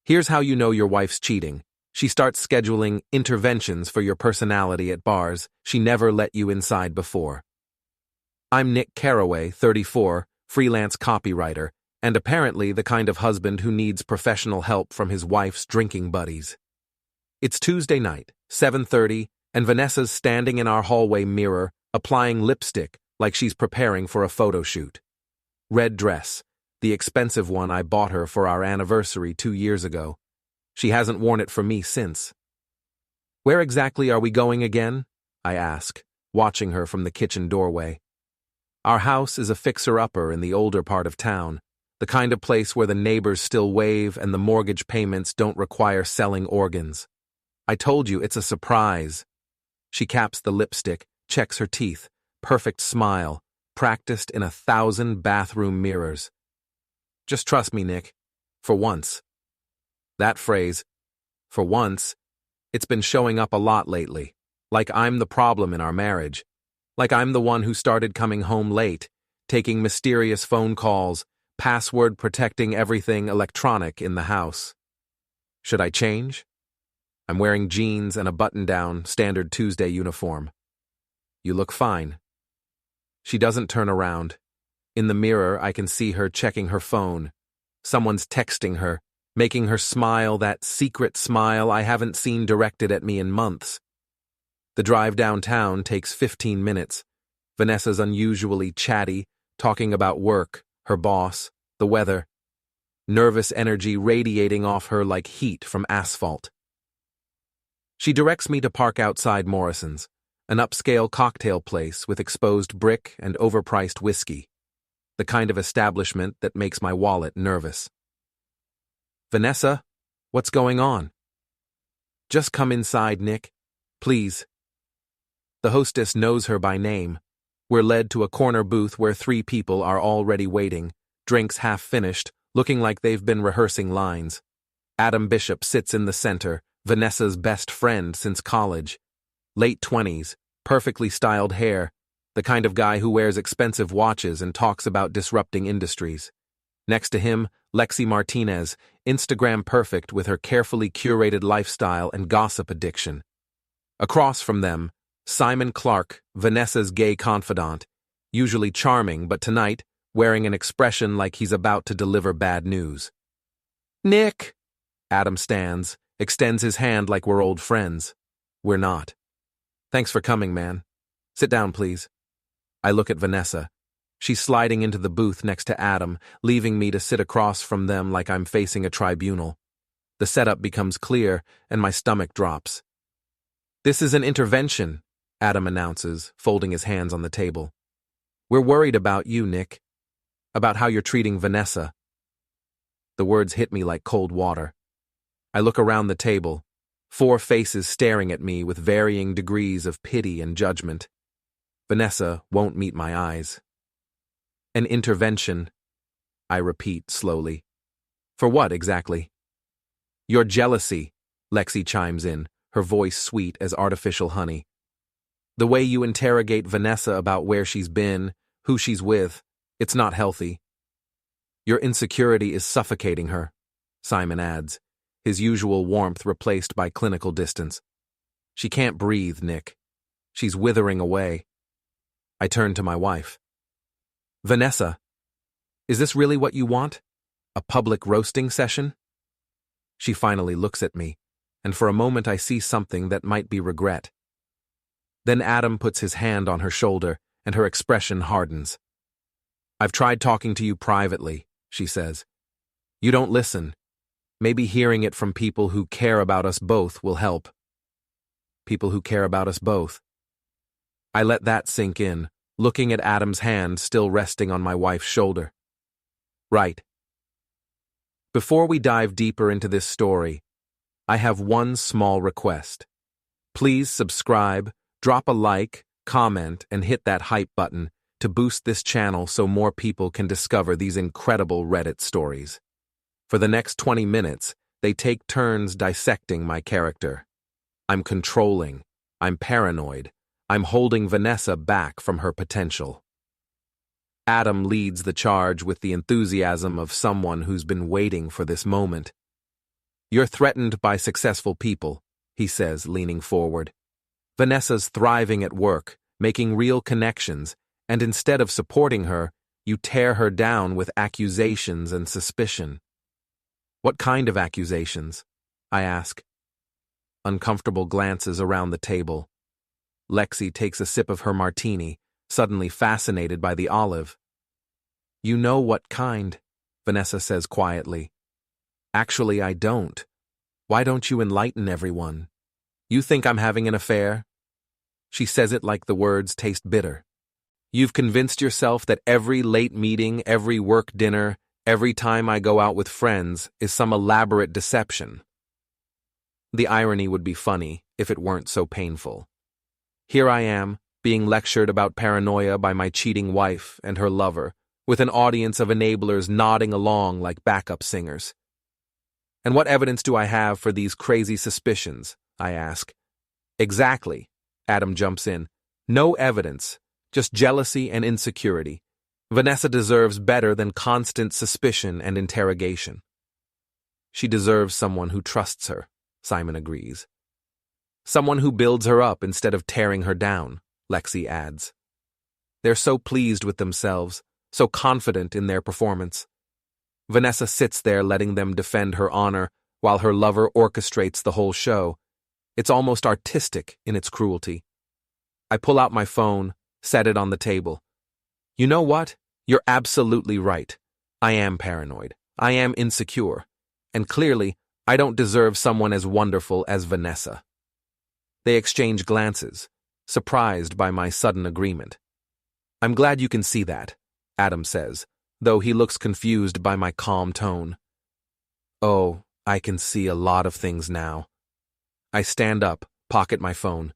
Here's how you know your wife's cheating. She starts scheduling interventions for your personality at bars she never let you inside before. I'm Nick Carroway, 34, freelance copywriter, and apparently the kind of husband who needs professional help from his wife's drinking buddies. It's Tuesday night, 7:30, and Vanessa's standing in our hallway mirror, applying lipstick like she's preparing for a photo shoot. Red dress, the expensive one I bought her for our anniversary 2 years ago. She hasn't worn it for me since. Where exactly are we going again? I ask, watching her from the kitchen doorway. Our house is a fixer-upper in the older part of town, the kind of place where the neighbors still wave and the mortgage payments don't require selling organs. I told you it's a surprise. She caps the lipstick, checks her teeth, perfect smile, practiced in 1,000 bathroom mirrors. Just trust me, Nick. For once. That phrase, for once, it's been showing up a lot lately. Like I'm the problem in our marriage. Like I'm the one who started coming home late, taking mysterious phone calls, password protecting everything electronic in the house. Should I change? I'm wearing jeans and a button-down, standard Tuesday uniform. You look fine. She doesn't turn around. In the mirror, I can see her checking her phone. Someone's texting her, making her smile that secret smile I haven't seen directed at me in months. The drive downtown takes 15 minutes. Vanessa's unusually chatty, talking about work, her boss, the weather. Nervous energy radiating off her like heat from asphalt. She directs me to park outside Morrison's, an upscale cocktail place with exposed brick and overpriced whiskey. The kind of establishment that makes my wallet nervous. Vanessa, what's going on? Just come inside, Nick. Please. The hostess knows her by name. We're led to a corner booth where 3 people are already waiting, drinks half finished, looking like they've been rehearsing lines. Adam Bishop sits in the center, Vanessa's best friend since college. Late 20s, perfectly styled hair, the kind of guy who wears expensive watches and talks about disrupting industries. Next to him, Lexi Martinez, Instagram perfect with her carefully curated lifestyle and gossip addiction. Across from them, Simon Clark, Vanessa's gay confidant, usually charming but tonight wearing an expression like he's about to deliver bad news. Nick! Adam stands, extends his hand like we're old friends. We're not. Thanks for coming, man. Sit down, please. I look at Vanessa. She's sliding into the booth next to Adam, leaving me to sit across from them like I'm facing a tribunal. The setup becomes clear, and my stomach drops. This is an intervention, Adam announces, folding his hands on the table. We're worried about you, Nick. About how you're treating Vanessa. The words hit me like cold water. I look around the table, 4 faces staring at me with varying degrees of pity and judgment. Vanessa won't meet my eyes. An intervention, I repeat slowly. For what exactly? Your jealousy, Lexi chimes in, her voice sweet as artificial honey. The way you interrogate Vanessa about where she's been, who she's with, it's not healthy. Your insecurity is suffocating her, Simon adds, his usual warmth replaced by clinical distance. She can't breathe, Nick. She's withering away. I turn to my wife. Vanessa, is this really what you want? A public roasting session? She finally looks at me, and for a moment I see something that might be regret. Then Adam puts his hand on her shoulder, and her expression hardens. I've tried talking to you privately, she says. You don't listen. Maybe hearing it from people who care about us both will help. People who care about us both. I let that sink in, looking at Adam's hand still resting on my wife's shoulder. Right. Before we dive deeper into this story, I have one small request. Please subscribe, drop a like, comment, and hit that hype button to boost this channel so more people can discover these incredible Reddit stories. For the next 20 minutes, they take turns dissecting my character. I'm controlling. I'm paranoid. I'm holding Vanessa back from her potential. Adam leads the charge with the enthusiasm of someone who's been waiting for this moment. You're threatened by successful people, he says, leaning forward. Vanessa's thriving at work, making real connections, and instead of supporting her, you tear her down with accusations and suspicion. What kind of accusations? I ask. Uncomfortable glances around the table. Lexi takes a sip of her martini, suddenly fascinated by the olive. You know what kind, Vanessa says quietly. Actually, I don't. Why don't you enlighten everyone? You think I'm having an affair? She says it like the words taste bitter. You've convinced yourself that every late meeting, every work dinner, every time I go out with friends is some elaborate deception. The irony would be funny if it weren't so painful. Here I am, being lectured about paranoia by my cheating wife and her lover, with an audience of enablers nodding along like backup singers. And what evidence do I have for these crazy suspicions? I ask. Exactly, Adam jumps in. No evidence, just jealousy and insecurity. Vanessa deserves better than constant suspicion and interrogation. She deserves someone who trusts her, Simon agrees. Someone who builds her up instead of tearing her down, Lexi adds. They're so pleased with themselves, so confident in their performance. Vanessa sits there letting them defend her honor while her lover orchestrates the whole show. It's almost artistic in its cruelty. I pull out my phone, set it on the table. You know what? You're absolutely right. I am paranoid. I am insecure. And clearly, I don't deserve someone as wonderful as Vanessa. They exchange glances, surprised by my sudden agreement. I'm glad you can see that, Adam says, though he looks confused by my calm tone. Oh, I can see a lot of things now. I stand up, pocket my phone.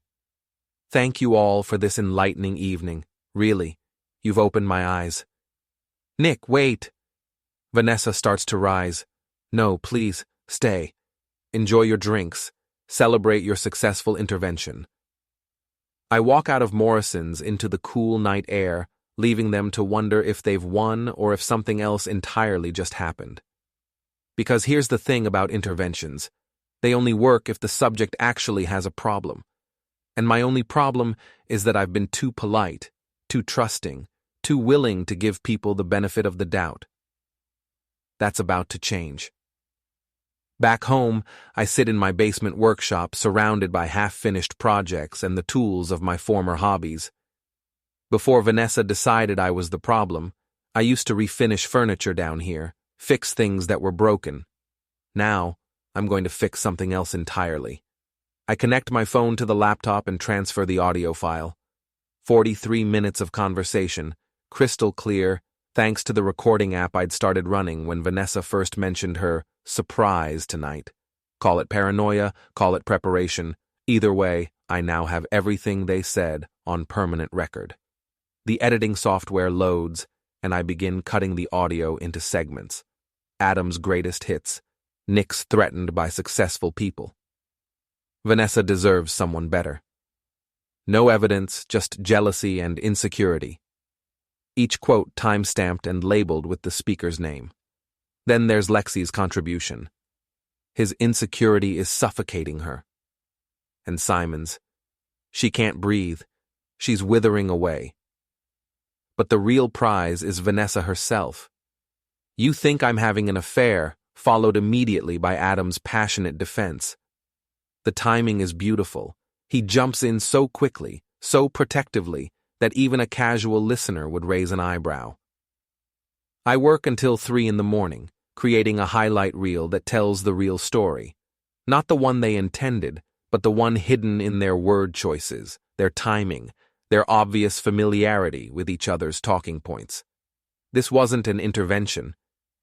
Thank you all for this enlightening evening. Really, you've opened my eyes. Nick, wait. Vanessa starts to rise. No, please, stay. Enjoy your drinks. Celebrate your successful intervention. I walk out of Morrison's into the cool night air, leaving them to wonder if they've won or if something else entirely just happened. Because here's the thing about interventions. They only work if the subject actually has a problem. And my only problem is that I've been too polite, too trusting, too willing to give people the benefit of the doubt. That's about to change. Back home, I sit in my basement workshop surrounded by half-finished projects and the tools of my former hobbies. Before Vanessa decided I was the problem, I used to refinish furniture down here, fix things that were broken. Now, I'm going to fix something else entirely. I connect my phone to the laptop and transfer the audio file. 43 minutes of conversation, crystal clear, thanks to the recording app I'd started running when Vanessa first mentioned her surprise tonight. Call it paranoia, call it preparation. Either way, I now have everything they said on permanent record. The editing software loads, and I begin cutting the audio into segments. Adam's greatest hits, Nick's threatened by successful people. Vanessa deserves someone better. No evidence, just jealousy and insecurity. Each quote time-stamped and labeled with the speaker's name. Then there's Lexi's contribution. His insecurity is suffocating her. And Simon's. She can't breathe. She's withering away. But the real prize is Vanessa herself. You think I'm having an affair, followed immediately by Adam's passionate defense. The timing is beautiful. He jumps in so quickly, so protectively, that even a casual listener would raise an eyebrow. I work until 3 in the morning, creating a highlight reel that tells the real story. Not the one they intended, but the one hidden in their word choices, their timing, their obvious familiarity with each other's talking points. This wasn't an intervention.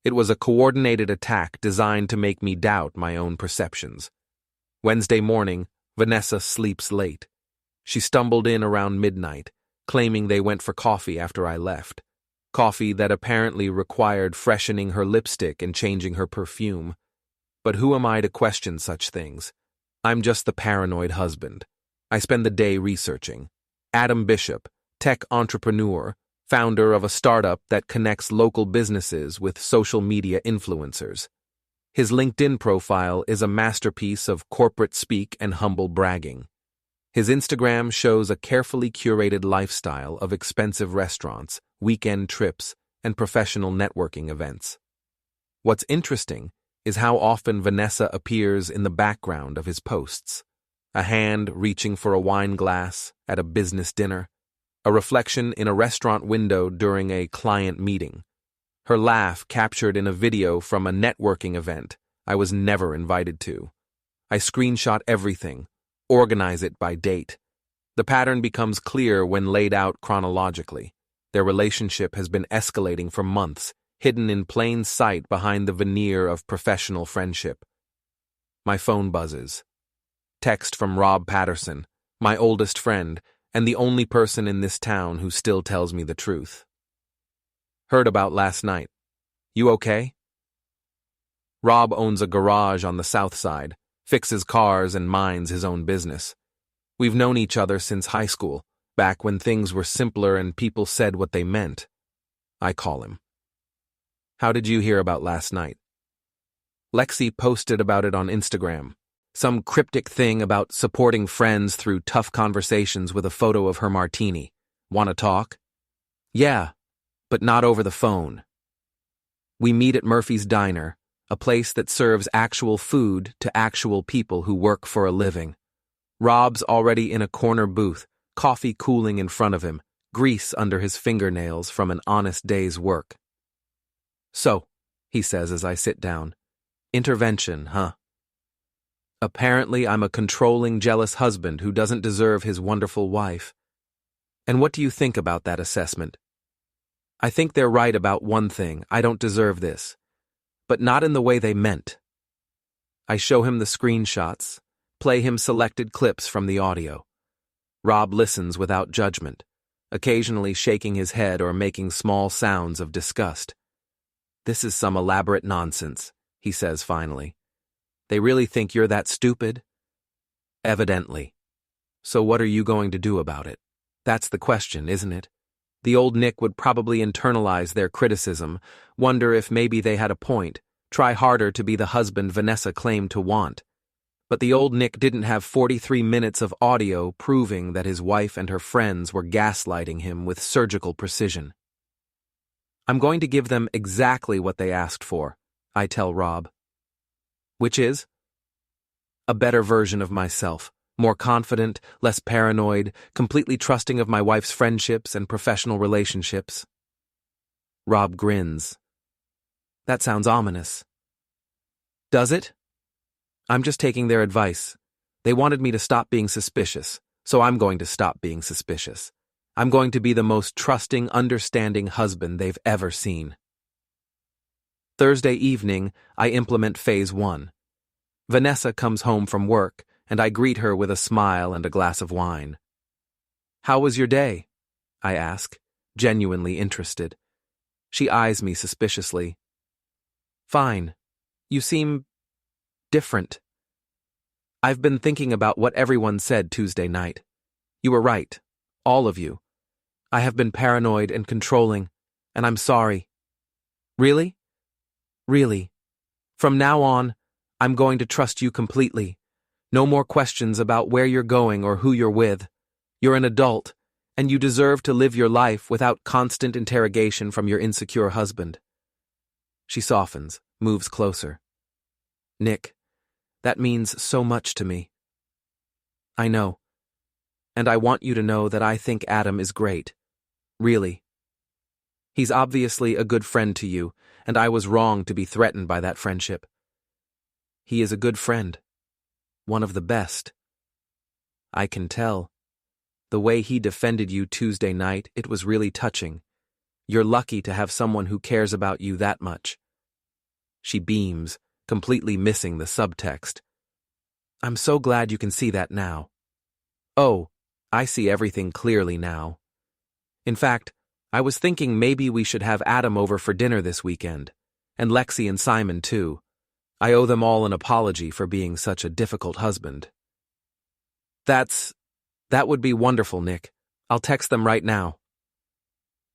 It was a coordinated attack designed to make me doubt my own perceptions. Wednesday morning, Vanessa sleeps late. She stumbled in around midnight, claiming they went for coffee after I left. Coffee that apparently required freshening her lipstick and changing her perfume. But who am I to question such things? I'm just the paranoid husband. I spend the day researching. Adam Bishop, tech entrepreneur, founder of a startup that connects local businesses with social media influencers. His LinkedIn profile is a masterpiece of corporate speak and humble bragging. His Instagram shows a carefully curated lifestyle of expensive restaurants, weekend trips, and professional networking events. What's interesting is how often Vanessa appears in the background of his posts. A hand reaching for a wine glass at a business dinner, a reflection in a restaurant window during a client meeting, her laugh captured in a video from a networking event I was never invited to. I screenshot everything, organize it by date. The pattern becomes clear when laid out chronologically. Their relationship has been escalating for months, hidden in plain sight behind the veneer of professional friendship. My phone buzzes. Text from Rob Patterson, my oldest friend, and the only person in this town who still tells me the truth. Heard about last night. You okay? Rob owns a garage on the south side, fixes cars and minds his own business. We've known each other since high school, back when things were simpler and people said what they meant. I call him. How did you hear about last night? Lexi posted about it on Instagram. Some cryptic thing about supporting friends through tough conversations with a photo of her martini. Want to talk? Yeah, but not over the phone. We meet at Murphy's Diner, a place that serves actual food to actual people who work for a living. Rob's already in a corner booth, coffee cooling in front of him, grease under his fingernails from an honest day's work. So, he says as I sit down, intervention, huh? Apparently I'm a controlling, jealous husband who doesn't deserve his wonderful wife. And what do you think about that assessment? I think they're right about one thing: I don't deserve this. But not in the way they meant. I show him the screenshots, play him selected clips from the audio. Rob listens without judgment, occasionally shaking his head or making small sounds of disgust. This is some elaborate nonsense, he says finally. They really think you're that stupid? Evidently. So what are you going to do about it? That's the question, isn't it? The old Nick would probably internalize their criticism, wonder if maybe they had a point, try harder to be the husband Vanessa claimed to want. But the old Nick didn't have 43 minutes of audio proving that his wife and her friends were gaslighting him with surgical precision. I'm going to give them exactly what they asked for, I tell Rob. Which is? A better version of myself. More confident, less paranoid, completely trusting of my wife's friendships and professional relationships. Rob grins. That sounds ominous. Does it? I'm just taking their advice. They wanted me to stop being suspicious, so I'm going to stop being suspicious. I'm going to be the most trusting, understanding husband they've ever seen. Thursday evening, I implement phase 1. Vanessa comes home from work, and I greet her with a smile and a glass of wine. How was your day? I ask, genuinely interested. She eyes me suspiciously. Fine. You seem different. I've been thinking about what everyone said Tuesday night. You were right, all of you. I have been paranoid and controlling, and I'm sorry. Really? Really. From now on, I'm going to trust you completely. No more questions about where you're going or who you're with. You're an adult, and you deserve to live your life without constant interrogation from your insecure husband. She softens, moves closer. Nick, that means so much to me. I know. And I want you to know that I think Adam is great. Really. He's obviously a good friend to you, and I was wrong to be threatened by that friendship. He is a good friend. One of the best. I can tell. The way he defended you Tuesday night, it was really touching. You're lucky to have someone who cares about you that much. She beams, completely missing the subtext. I'm so glad you can see that now. Oh, I see everything clearly now. In fact, I was thinking maybe we should have Adam over for dinner this weekend. And Lexi and Simon too. I owe them all an apology for being such a difficult husband. That would be wonderful, Nick. I'll text them right now.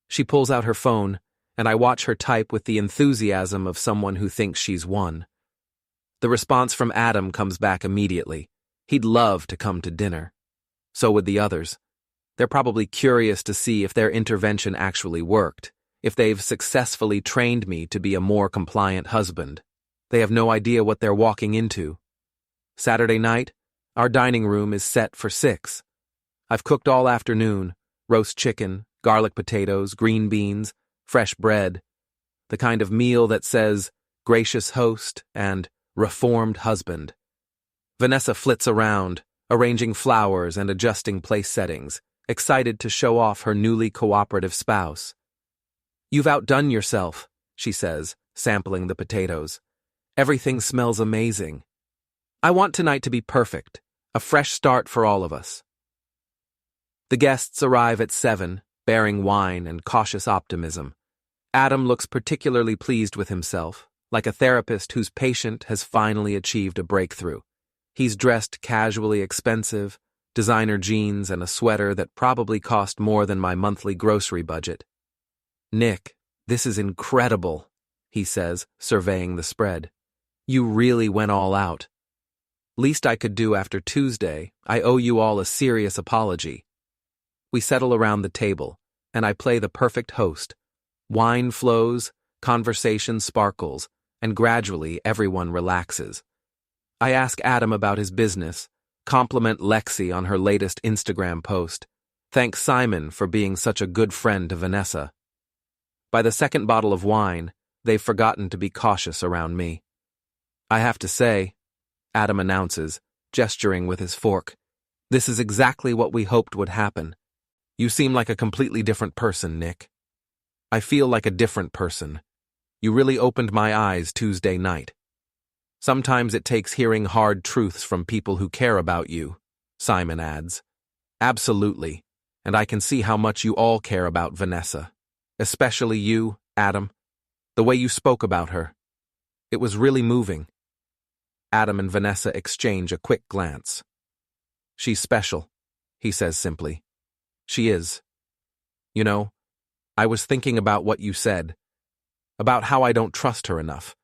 She pulls out her phone, and I watch her type with the enthusiasm of someone who thinks she's won. The response from Adam comes back immediately. He'd love to come to dinner. So would the others. They're probably curious to see if their intervention actually worked, if they've successfully trained me to be a more compliant husband. They have no idea what they're walking into. Saturday night, our dining room is set for 6. I've cooked all afternoon: roast chicken, garlic potatoes, green beans, fresh bread. The kind of meal that says, gracious host and reformed husband. Vanessa flits around, arranging flowers and adjusting place settings, excited to show off her newly cooperative spouse. You've outdone yourself, she says, sampling the potatoes. Everything smells amazing. I want tonight to be perfect, a fresh start for all of us. The guests arrive at 7, bearing wine and cautious optimism. Adam looks particularly pleased with himself, like a therapist whose patient has finally achieved a breakthrough. He's dressed casually expensive, designer jeans and a sweater that probably cost more than my monthly grocery budget. Nick, this is incredible, he says, surveying the spread. You really went all out. Least I could do after Tuesday. I owe you all a serious apology. We settle around the table, and I play the perfect host. Wine flows, conversation sparkles, and gradually everyone relaxes. I ask Adam about his business, compliment Lexi on her latest Instagram post, thank Simon for being such a good friend to Vanessa. By the second bottle of wine, they've forgotten to be cautious around me. I have to say, Adam announces, gesturing with his fork, this is exactly what we hoped would happen. You seem like a completely different person, Nick. I feel like a different person. You really opened my eyes Tuesday night. Sometimes it takes hearing hard truths from people who care about you, Simon adds. Absolutely, and I can see how much you all care about Vanessa. Especially you, Adam. The way you spoke about her. It was really moving. Adam and Vanessa exchange a quick glance. She's special, he says simply. She is. You know, I was thinking about what you said, about how I don't trust her enough,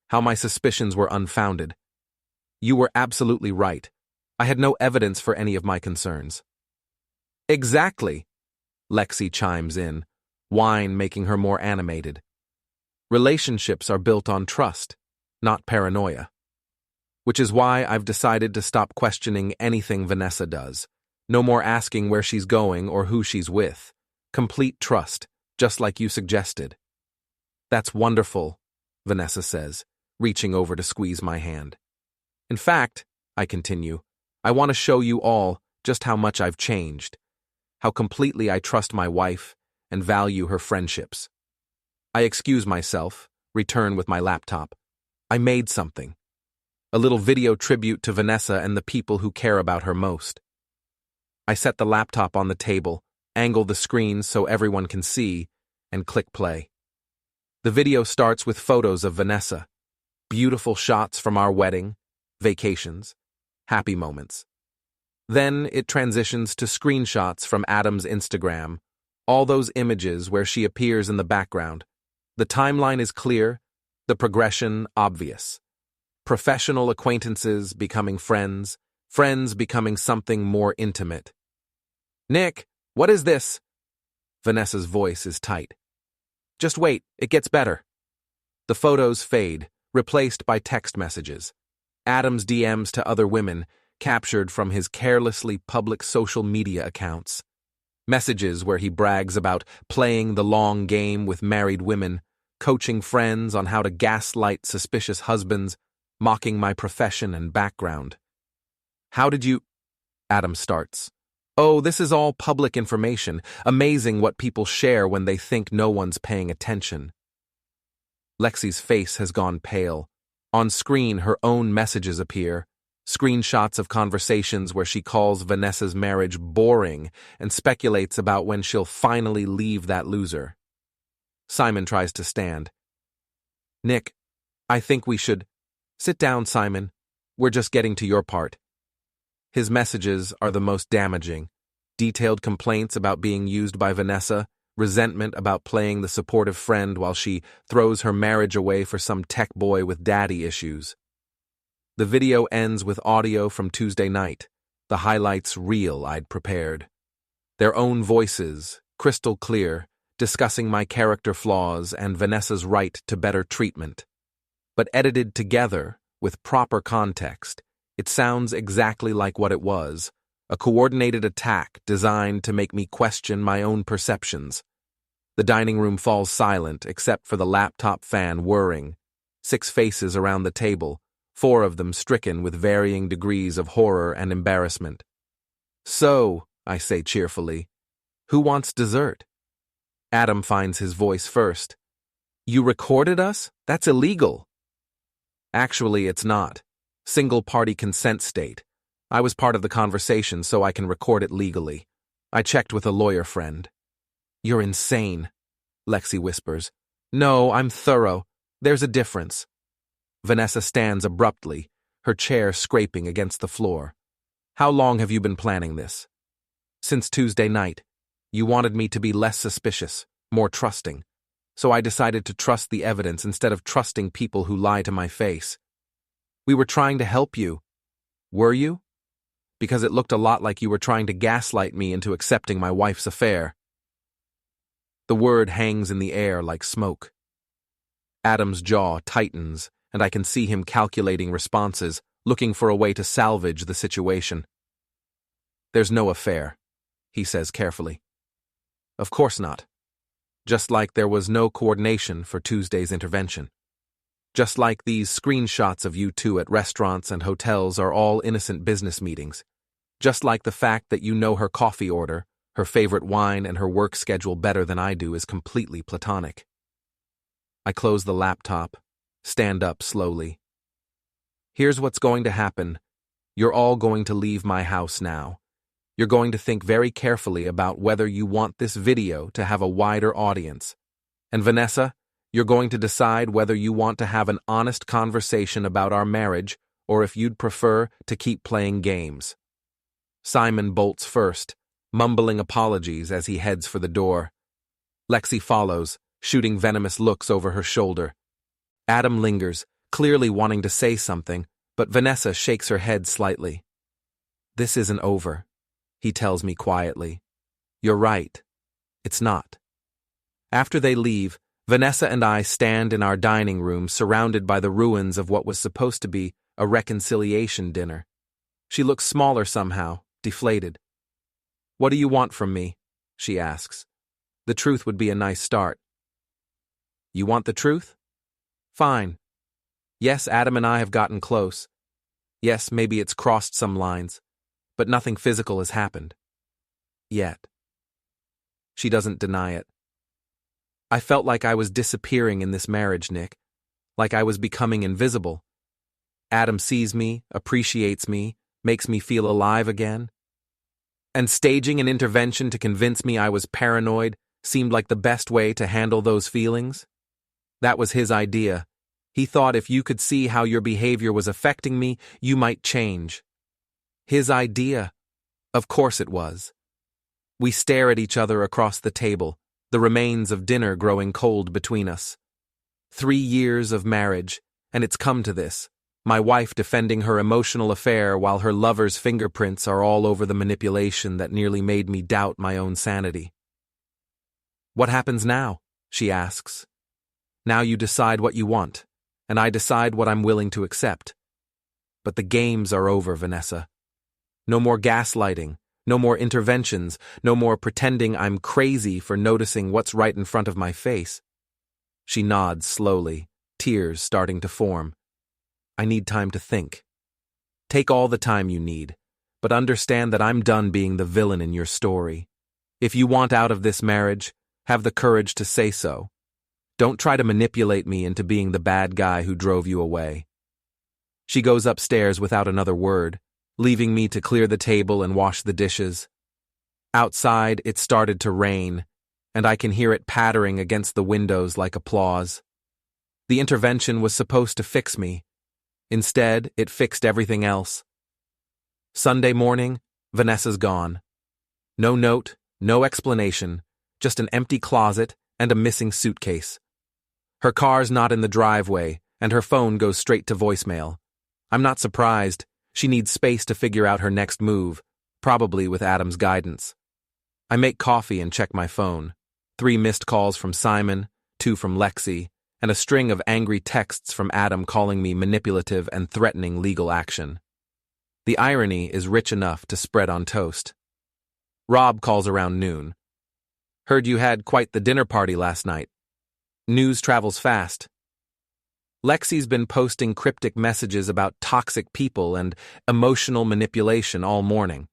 how my suspicions were unfounded. You were absolutely right. I had no evidence for any of my concerns. Exactly, Lexi chimes in, wine making her more animated. Relationships are built on trust, not paranoia. Which is why I've decided to stop questioning anything Vanessa does. No more asking where she's going or who she's with. Complete trust, just like you suggested. That's wonderful, Vanessa says, reaching over to squeeze my hand. In fact, I continue, I want to show you all just how much I've changed, how completely I trust my wife and value her friendships. I excuse myself, return with my laptop. I made something. A little video tribute to Vanessa and the people who care about her most. I set the laptop on the table, angle the screen so everyone can see, and click play. The video starts with photos of Vanessa, beautiful shots from our wedding, vacations, happy moments. Then it transitions to screenshots from Adam's Instagram, all those images where she appears in the background. The timeline is clear, the progression obvious. Professional acquaintances becoming friends, friends becoming something more intimate. Nick, what is this? Vanessa's voice is tight. Just wait, it gets better. The photos fade, replaced by text messages. Adam's DMs to other women, captured from his carelessly public social media accounts. Messages where he brags about playing the long game with married women, coaching friends on how to gaslight suspicious husbands, mocking my profession and background. How did you... Adam starts. Oh, this is all public information. Amazing what people share when they think no one's paying attention. Lexi's face has gone pale. On screen, her own messages appear. Screenshots of conversations where she calls Vanessa's marriage boring and speculates about when she'll finally leave that loser. Simon tries to stand. Nick, I think we should... Sit down, Simon. We're just getting to your part. His messages are the most damaging. Detailed complaints about being used by Vanessa, resentment about playing the supportive friend while she throws her marriage away for some tech boy with daddy issues. The video ends with audio from Tuesday night, the highlights reel I'd prepared. Their own voices, crystal clear, discussing my character flaws and Vanessa's right to better treatment. But edited together, with proper context, it sounds exactly like what it was, a coordinated attack designed to make me question my own perceptions. The dining room falls silent except for the laptop fan whirring. 6 faces around the table, 4 of them stricken with varying degrees of horror and embarrassment. "So," I say cheerfully, "who wants dessert?" Adam finds his voice first. "You recorded us? That's illegal." Actually, it's not. Single-party consent state. I was part of the conversation, so I can record it legally. I checked with a lawyer friend. "You're insane," Lexi whispers. "No, I'm thorough. There's a difference." Vanessa stands abruptly, her chair scraping against the floor. "How long have you been planning this?" "Since Tuesday night. You wanted me to be less suspicious, more trusting. So I decided to trust the evidence instead of trusting people who lie to my face." "We were trying to help you." "Were you?" "Because it looked a lot like you were trying to gaslight me into accepting my wife's affair." The word hangs in the air like smoke. Adam's jaw tightens, and I can see him calculating responses, looking for a way to salvage the situation. "There's no affair," he says carefully. "Of course not. Just like there was no coordination for Tuesday's intervention. Just like these screenshots of you two at restaurants and hotels are all innocent business meetings. Just like the fact that you know her coffee order, her favorite wine, and her work schedule better than I do is completely platonic." I close the laptop, stand up slowly. "Here's what's going to happen. You're all going to leave my house now. You're going to think very carefully about whether you want this video to have a wider audience. And Vanessa, you're going to decide whether you want to have an honest conversation about our marriage or if you'd prefer to keep playing games." Simon bolts first, mumbling apologies as he heads for the door. Lexi follows, shooting venomous looks over her shoulder. Adam lingers, clearly wanting to say something, but Vanessa shakes her head slightly. "This isn't over," he tells me quietly. "You're right. It's not." After they leave, Vanessa and I stand in our dining room surrounded by the ruins of what was supposed to be a reconciliation dinner. She looks smaller somehow, deflated. "What do you want from me?" she asks. "The truth would be a nice start." "You want the truth? Fine. Yes, Adam and I have gotten close. Yes, maybe it's crossed some lines, but nothing physical has happened. Yet." She doesn't deny it. "I felt like I was disappearing in this marriage, Nick. Like I was becoming invisible. Adam sees me, appreciates me, makes me feel alive again. And staging an intervention to convince me I was paranoid seemed like the best way to handle those feelings. That was his idea. He thought if you could see how your behavior was affecting me, you might change. His idea. Of course it was." We stare at each other across the table, the remains of dinner growing cold between us. 3 years of marriage, and it's come to this. My wife defending her emotional affair while her lover's fingerprints are all over the manipulation that nearly made me doubt my own sanity. "What happens now?" she asks. "Now you decide what you want, and I decide what I'm willing to accept. But the games are over, Vanessa. No more gaslighting, no more interventions, no more pretending I'm crazy for noticing what's right in front of my face." She nods slowly, tears starting to form. "I need time to think." "Take all the time you need, but understand that I'm done being the villain in your story. If you want out of this marriage, have the courage to say so. Don't try to manipulate me into being the bad guy who drove you away." She goes upstairs without another word, leaving me to clear the table and wash the dishes. Outside, it started to rain, and I can hear it pattering against the windows like applause. The intervention was supposed to fix me. Instead, it fixed everything else. Sunday morning, Vanessa's gone. No note, no explanation, just an empty closet and a missing suitcase. Her car's not in the driveway, and her phone goes straight to voicemail. I'm not surprised. She needs space to figure out her next move, probably with Adam's guidance. I make coffee and check my phone. 3 missed calls from Simon, 2 from Lexi, and a string of angry texts from Adam calling me manipulative and threatening legal action. The irony is rich enough to spread on toast. Rob calls around noon. Heard you had quite the dinner party last night. News travels fast. Lexi's been posting cryptic messages about toxic people and emotional manipulation all morning.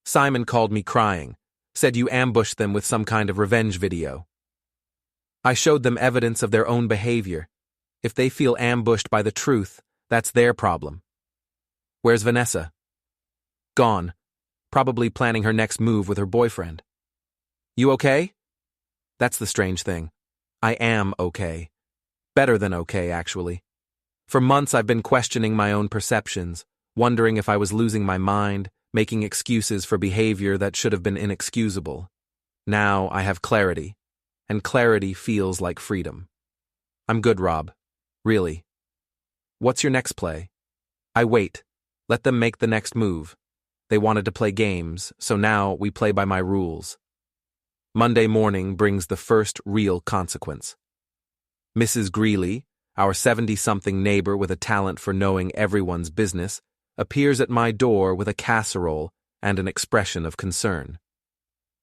Simon called me crying, said you ambushed them with some kind of revenge video. I showed them evidence of their own behavior. If they feel ambushed by the truth, that's their problem. Where's Vanessa? Gone. Probably planning her next move with her boyfriend. You okay? That's the strange thing. I am okay. Better than okay, actually. For months I've been questioning my own perceptions, wondering if I was losing my mind, making excuses for behavior that should have been inexcusable. Now I have clarity, and clarity feels like freedom. I'm good, Rob. Really. What's your next play? I wait. Let them make the next move. They wanted to play games, so now we play by my rules. Monday morning brings the first real consequence. Mrs. Greeley, our 70-something neighbor with a talent for knowing everyone's business, appears at my door with a casserole and an expression of concern.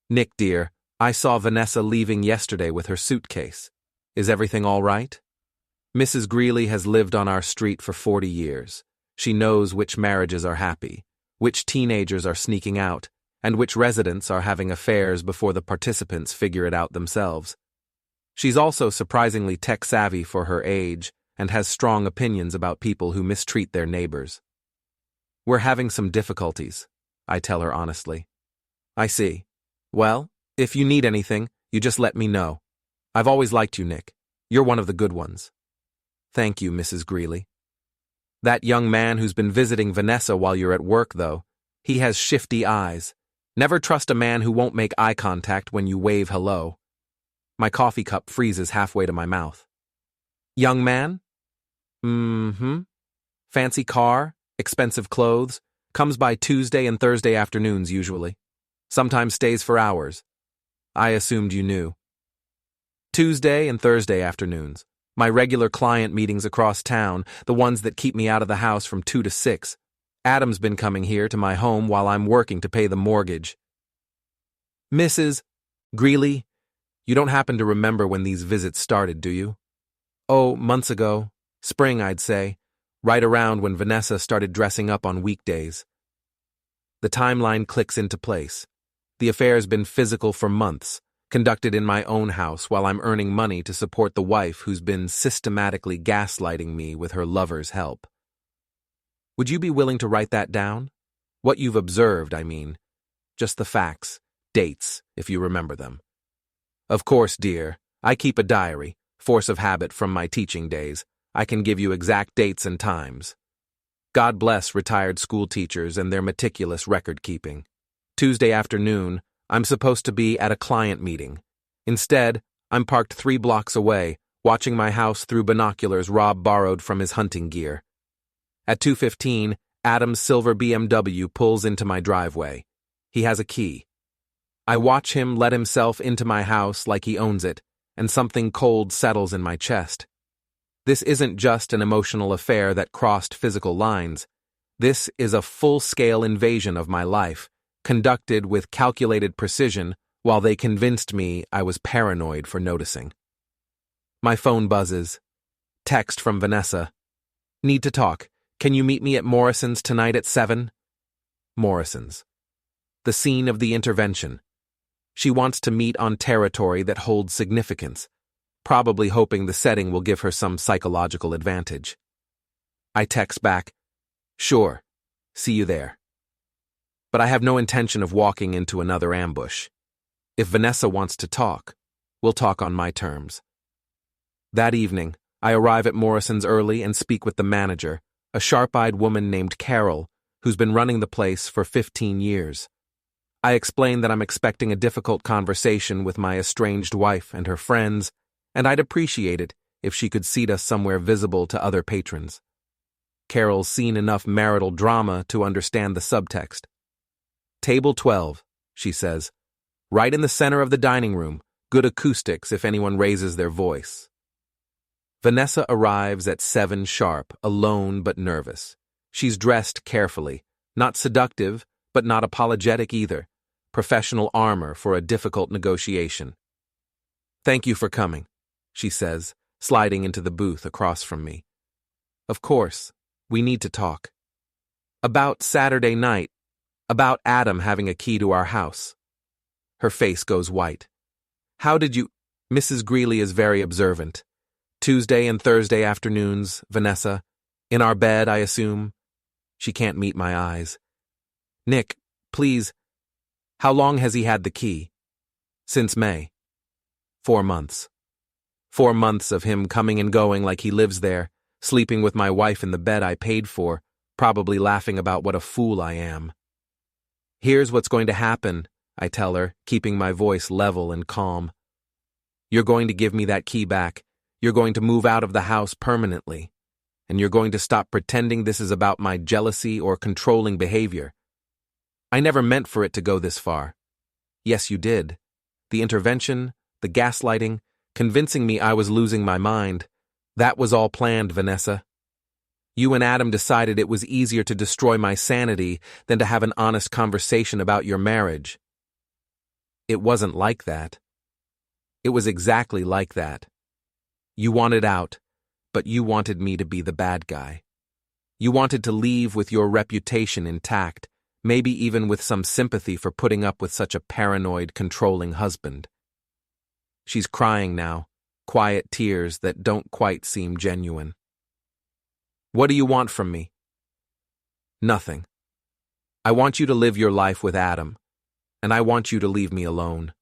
Nick, dear, I saw Vanessa leaving yesterday with her suitcase. Is everything all right? Mrs. Greeley has lived on our street for 40 years. She knows which marriages are happy, which teenagers are sneaking out, and which residents are having affairs before the participants figure it out themselves. She's also surprisingly tech-savvy for her age and has strong opinions about people who mistreat their neighbors. We're having some difficulties, I tell her honestly. I see. Well, if you need anything, you just let me know. I've always liked you, Nick. You're one of the good ones. Thank you, Mrs. Greeley. That young man who's been visiting Vanessa while you're at work, though, he has shifty eyes. Never trust a man who won't make eye contact when you wave hello. My coffee cup freezes halfway to my mouth. Young man? Fancy car, expensive clothes, comes by Tuesday and Thursday afternoons usually. Sometimes stays for hours. I assumed you knew. Tuesday and Thursday afternoons. My regular client meetings across town, the ones that keep me out of the house from 2 to 6. Adam's been coming here to my home while I'm working to pay the mortgage. Mrs. Greeley, you don't happen to remember when these visits started, do you? Oh, months ago. Spring, I'd say. Right around when Vanessa started dressing up on weekdays. The timeline clicks into place. The affair's been physical for months, conducted in my own house while I'm earning money to support the wife who's been systematically gaslighting me with her lover's help. Would you be willing to write that down? What you've observed, I mean. Just the facts, dates, if you remember them. Of course, dear, I keep a diary, force of habit from my teaching days. I can give you exact dates and times. God bless retired school teachers and their meticulous record-keeping. Tuesday afternoon, I'm supposed to be at a client meeting. Instead, I'm parked 3 blocks away, watching my house through binoculars Rob borrowed from his hunting gear. At 2:15, Adam's silver BMW pulls into my driveway. He has a key. I watch him let himself into my house like he owns it, and something cold settles in my chest. This isn't just an emotional affair that crossed physical lines. This is a full-scale invasion of my life, conducted with calculated precision while they convinced me I was paranoid for noticing. My phone buzzes. Text from Vanessa. Need to talk. Can you meet me at Morrison's tonight at 7? Morrison's. The scene of the intervention. She wants to meet on territory that holds significance, probably hoping the setting will give her some psychological advantage. I text back, sure, see you there. But I have no intention of walking into another ambush. If Vanessa wants to talk, we'll talk on my terms. That evening, I arrive at Morrison's early and speak with the manager, a sharp-eyed woman named Carol, who's been running the place for 15 years. I explain that I'm expecting a difficult conversation with my estranged wife and her friends, and I'd appreciate it if she could seat us somewhere visible to other patrons. Carol's seen enough marital drama to understand the subtext. Table 12, she says. Right in the center of the dining room. Good acoustics if anyone raises their voice. Vanessa arrives at 7 sharp, alone but nervous. She's dressed carefully, not seductive, but not apologetic either. Professional armor for a difficult negotiation. Thank you for coming, she says, sliding into the booth across from me. Of course, we need to talk. About Saturday night, about Adam having a key to our house. Her face goes white. How did you— Mrs. Greeley is very observant. Tuesday and Thursday afternoons, Vanessa. In our bed, I assume. She can't meet my eyes. Nick, please. How long has he had the key? Since May. 4 months. 4 months of him coming and going like he lives there, sleeping with my wife in the bed I paid for, probably laughing about what a fool I am. Here's what's going to happen, I tell her, keeping my voice level and calm. You're going to give me that key back. You're going to move out of the house permanently. And you're going to stop pretending this is about my jealousy or controlling behavior. I never meant for it to go this far. Yes, you did. The intervention, the gaslighting, convincing me I was losing my mind. That was all planned, Vanessa. You and Adam decided it was easier to destroy my sanity than to have an honest conversation about your marriage. It wasn't like that. It was exactly like that. You wanted out, but you wanted me to be the bad guy. You wanted to leave with your reputation intact, maybe even with some sympathy for putting up with such a paranoid, controlling husband. She's crying now, quiet tears that don't quite seem genuine. What do you want from me? Nothing. I want you to live your life with Adam, and I want you to leave me alone.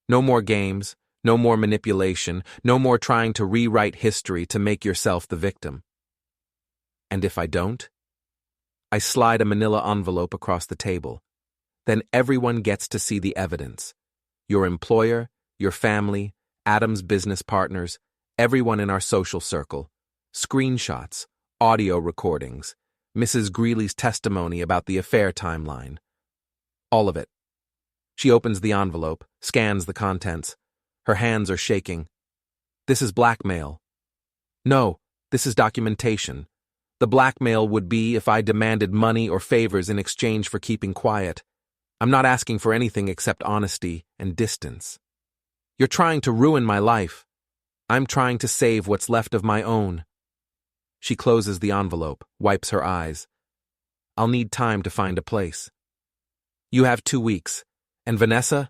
No more games, no more manipulation, no more trying to rewrite history to make yourself the victim. And if I don't? I slide a manila envelope across the table. Then everyone gets to see the evidence. Your employer, your family, Adam's business partners, everyone in our social circle. Screenshots, audio recordings, Mrs. Greeley's testimony about the affair timeline. All of it. She opens the envelope, scans the contents. Her hands are shaking. This is blackmail. No, this is documentation. The blackmail would be if I demanded money or favors in exchange for keeping quiet. I'm not asking for anything except honesty and distance. You're trying to ruin my life. I'm trying to save what's left of my own. She closes the envelope, wipes her eyes. I'll need time to find a place. You have 2 weeks. And Vanessa,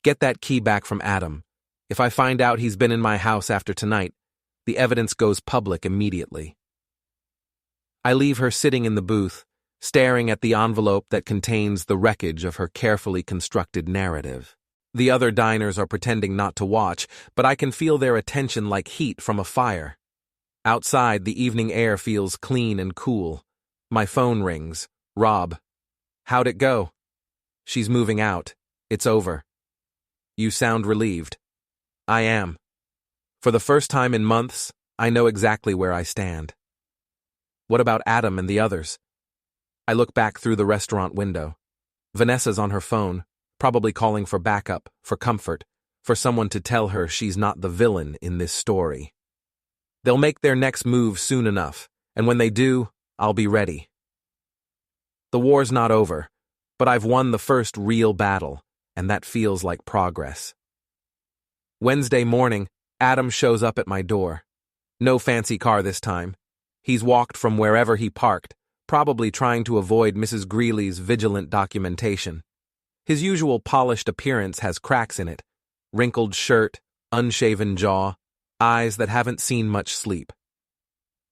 get that key back from Adam. If I find out he's been in my house after tonight, the evidence goes public immediately. I leave her sitting in the booth, staring at the envelope that contains the wreckage of her carefully constructed narrative. The other diners are pretending not to watch, but I can feel their attention like heat from a fire. Outside, the evening air feels clean and cool. My phone rings. Rob. How'd it go? She's moving out. It's over. You sound relieved. I am. For the first time in months, I know exactly where I stand. What about Adam and the others? I look back through the restaurant window. Vanessa's on her phone, probably calling for backup, for comfort, for someone to tell her she's not the villain in this story. They'll make their next move soon enough, and when they do, I'll be ready. The war's not over, but I've won the first real battle, and that feels like progress. Wednesday morning, Adam shows up at my door. No fancy car this time. He's walked from wherever he parked, probably trying to avoid Mrs. Greeley's vigilant documentation. His usual polished appearance has cracks in it, wrinkled shirt, unshaven jaw, eyes that haven't seen much sleep.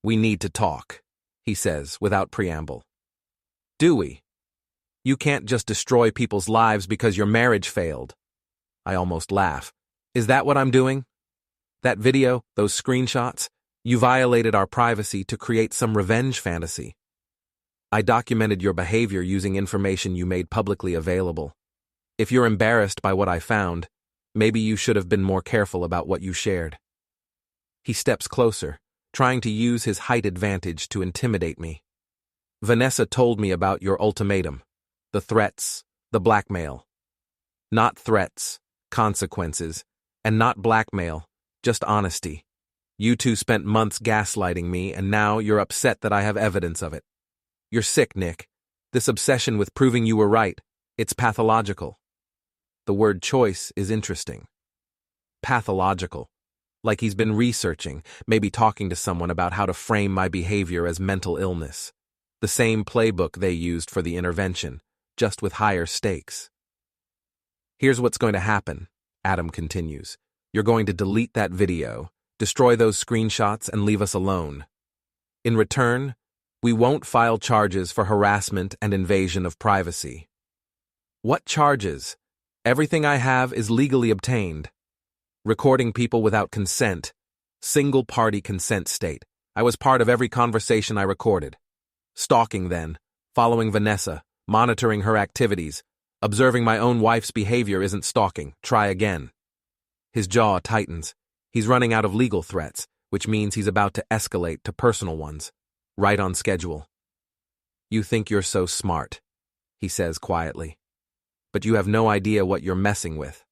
We need to talk, he says without preamble. Do we? You can't just destroy people's lives because your marriage failed. I almost laugh. Is that what I'm doing? That video, those screenshots, you violated our privacy to create some revenge fantasy. I documented your behavior using information you made publicly available. If you're embarrassed by what I found, maybe you should have been more careful about what you shared. He steps closer, trying to use his height advantage to intimidate me. Vanessa told me about your ultimatum, the threats, the blackmail. Not threats, consequences, and not blackmail, just honesty. You two spent months gaslighting me, and now you're upset that I have evidence of it. You're sick, Nick. This obsession with proving you were right, it's pathological. The word choice is interesting. Pathological. Like he's been researching, maybe talking to someone about how to frame my behavior as mental illness. The same playbook they used for the intervention, just with higher stakes. Here's what's going to happen, Adam continues. You're going to delete that video, destroy those screenshots, and leave us alone. In return, we won't file charges for harassment and invasion of privacy. What charges? Everything I have is legally obtained. Recording people without consent. Single-party consent state. I was part of every conversation I recorded. Stalking then. Following Vanessa. Monitoring her activities. Observing my own wife's behavior isn't stalking. Try again. His jaw tightens. He's running out of legal threats, which means he's about to escalate to personal ones. Right on schedule. You think you're so smart, he says quietly. But you have no idea what you're messing with.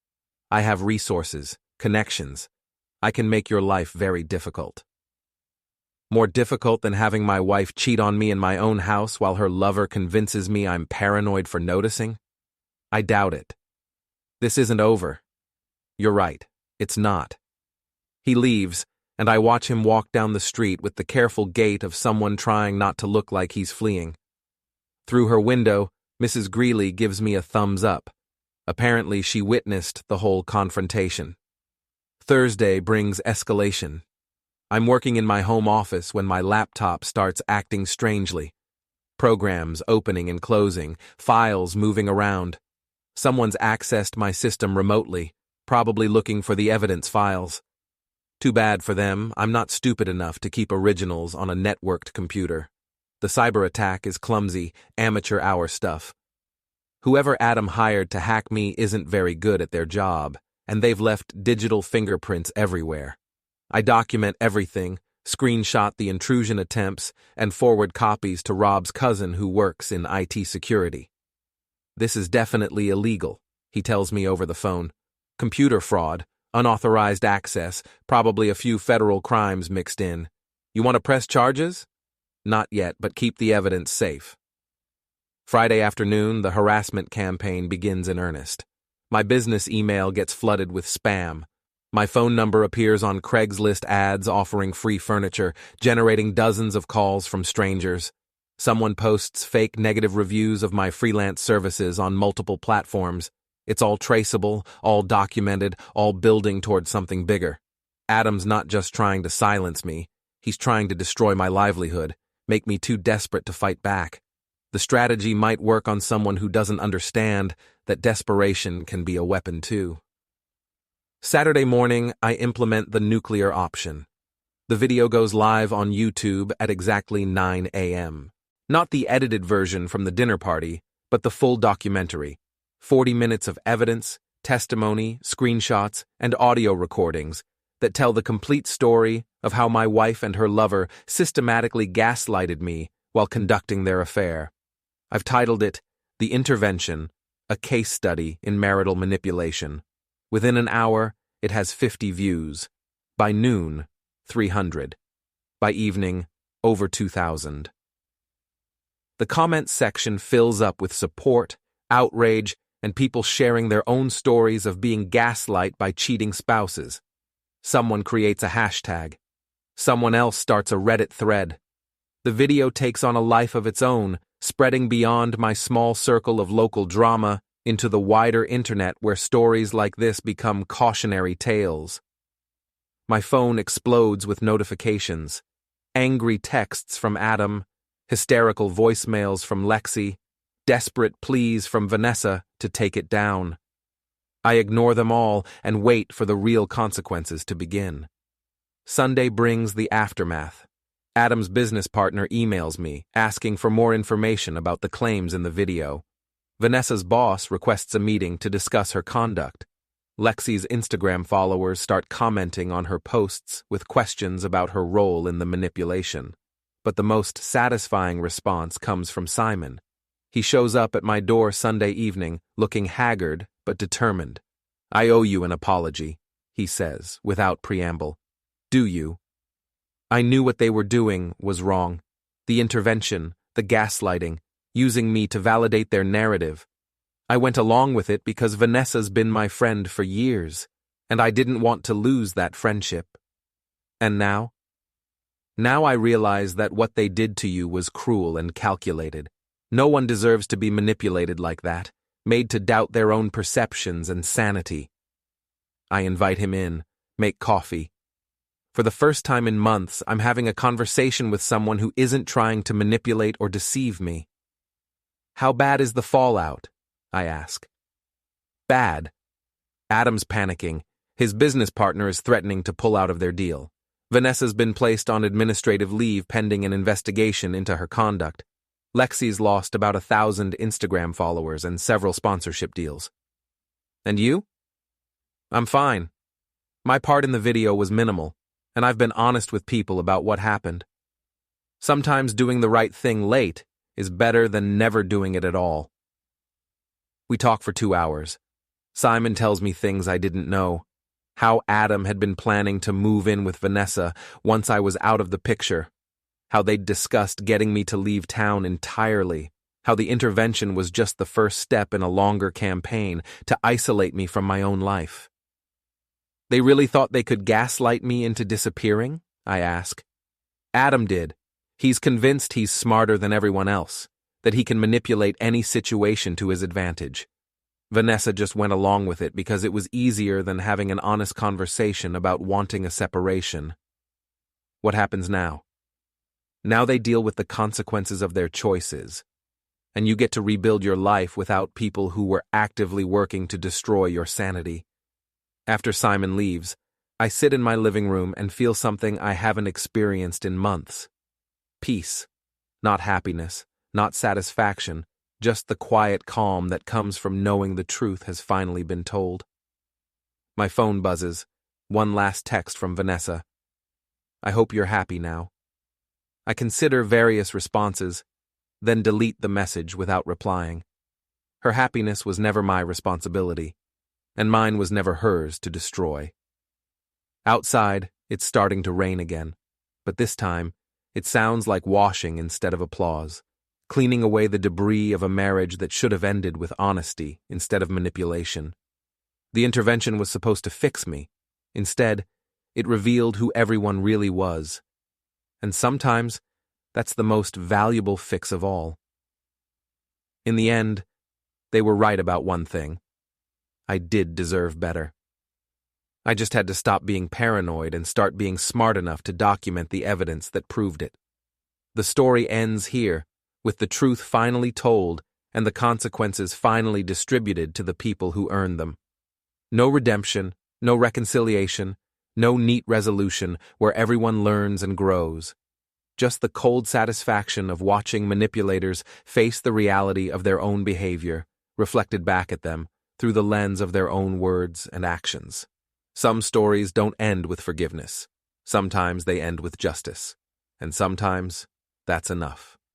I have resources, connections. I can make your life very difficult. More difficult than having my wife cheat on me in my own house while her lover convinces me I'm paranoid for noticing? I doubt it. This isn't over. You're right, it's not. He leaves, and I watch him walk down the street with the careful gait of someone trying not to look like he's fleeing. Through her window, Mrs. Greeley gives me a thumbs up. Apparently, she witnessed the whole confrontation. Thursday brings escalation. I'm working in my home office when my laptop starts acting strangely. Programs opening and closing, files moving around. Someone's accessed my system remotely, probably looking for the evidence files. Too bad for them, I'm not stupid enough to keep originals on a networked computer. The cyber attack is clumsy, amateur hour stuff. Whoever Adam hired to hack me isn't very good at their job, and they've left digital fingerprints everywhere. I document everything, screenshot the intrusion attempts, and forward copies to Rob's cousin who works in IT security. This is definitely illegal, he tells me over the phone. Computer fraud, unauthorized access, probably a few federal crimes mixed in. You want to press charges? Not yet, but keep the evidence safe. Friday afternoon, the harassment campaign begins in earnest. My business email gets flooded with spam. My phone number appears on Craigslist ads offering free furniture, generating dozens of calls from strangers. Someone posts fake negative reviews of my freelance services on multiple platforms. It's all traceable, all documented, all building towards something bigger. Adam's not just trying to silence me. He's trying to destroy my livelihood, make me too desperate to fight back. The strategy might work on someone who doesn't understand that desperation can be a weapon too. Saturday morning, I implement the nuclear option. The video goes live on YouTube at exactly 9 a.m. Not the edited version from the dinner party, but the full documentary. 40 minutes of evidence, testimony, screenshots, and audio recordings that tell the complete story of how my wife and her lover systematically gaslighted me while conducting their affair. I've titled it, The Intervention, a Case Study in Marital Manipulation. Within an hour, it has 50 views. By noon, 300. By evening, over 2,000. The comments section fills up with support, outrage, and people sharing their own stories of being gaslight by cheating spouses. Someone creates a hashtag. Someone else starts a Reddit thread. The video takes on a life of its own, spreading beyond my small circle of local drama into the wider internet where stories like this become cautionary tales. My phone explodes with notifications. Angry texts from Adam, hysterical voicemails from Lexi, desperate pleas from Vanessa to take it down. I ignore them all and wait for the real consequences to begin. Sunday brings the aftermath. Adam's business partner emails me, asking for more information about the claims in the video. Vanessa's boss requests a meeting to discuss her conduct. Lexi's Instagram followers start commenting on her posts with questions about her role in the manipulation. But the most satisfying response comes from Simon. He shows up at my door Sunday evening, looking haggard but determined. "I owe you an apology," he says, without preamble. "Do you?" I knew what they were doing was wrong. The intervention, the gaslighting, using me to validate their narrative. I went along with it because Vanessa's been my friend for years, and I didn't want to lose that friendship. And now? Now I realize that what they did to you was cruel and calculated. No one deserves to be manipulated like that, made to doubt their own perceptions and sanity. I invite him in, make coffee. For the first time in months, I'm having a conversation with someone who isn't trying to manipulate or deceive me. "How bad is the fallout?" I ask. "Bad." Adam's panicking. His business partner is threatening to pull out of their deal. Vanessa's been placed on administrative leave pending an investigation into her conduct. Lexi's lost about 1,000 Instagram followers and several sponsorship deals. "And you?" "I'm fine. My part in the video was minimal, and I've been honest with people about what happened. Sometimes doing the right thing late is better than never doing it at all." We talk for 2 hours. Simon tells me things I didn't know. How Adam had been planning to move in with Vanessa once I was out of the picture. How they'd discussed getting me to leave town entirely. How the intervention was just the first step in a longer campaign to isolate me from my own life. "They really thought they could gaslight me into disappearing?" I ask. "Adam did. He's convinced he's smarter than everyone else, that he can manipulate any situation to his advantage. Vanessa just went along with it because it was easier than having an honest conversation about wanting a separation." What happens now? Now they deal with the consequences of their choices, and you get to rebuild your life without people who were actively working to destroy your sanity. After Simon leaves, I sit in my living room and feel something I haven't experienced in months. Peace. Not happiness, not satisfaction, just the quiet calm that comes from knowing the truth has finally been told. My phone buzzes. One last text from Vanessa. "I hope you're happy now." I consider various responses, then delete the message without replying. Her happiness was never my responsibility, and mine was never hers to destroy. Outside, it's starting to rain again, but this time, it sounds like washing instead of applause, cleaning away the debris of a marriage that should have ended with honesty instead of manipulation. The intervention was supposed to fix me. Instead, it revealed who everyone really was. And sometimes, that's the most valuable fix of all. In the end, they were right about one thing. I did deserve better. I just had to stop being paranoid and start being smart enough to document the evidence that proved it. The story ends here, with the truth finally told and the consequences finally distributed to the people who earned them. No redemption, no reconciliation, no neat resolution where everyone learns and grows. Just the cold satisfaction of watching manipulators face the reality of their own behavior, reflected back at them through the lens of their own words and actions. Some stories don't end with forgiveness. Sometimes they end with justice. And sometimes that's enough.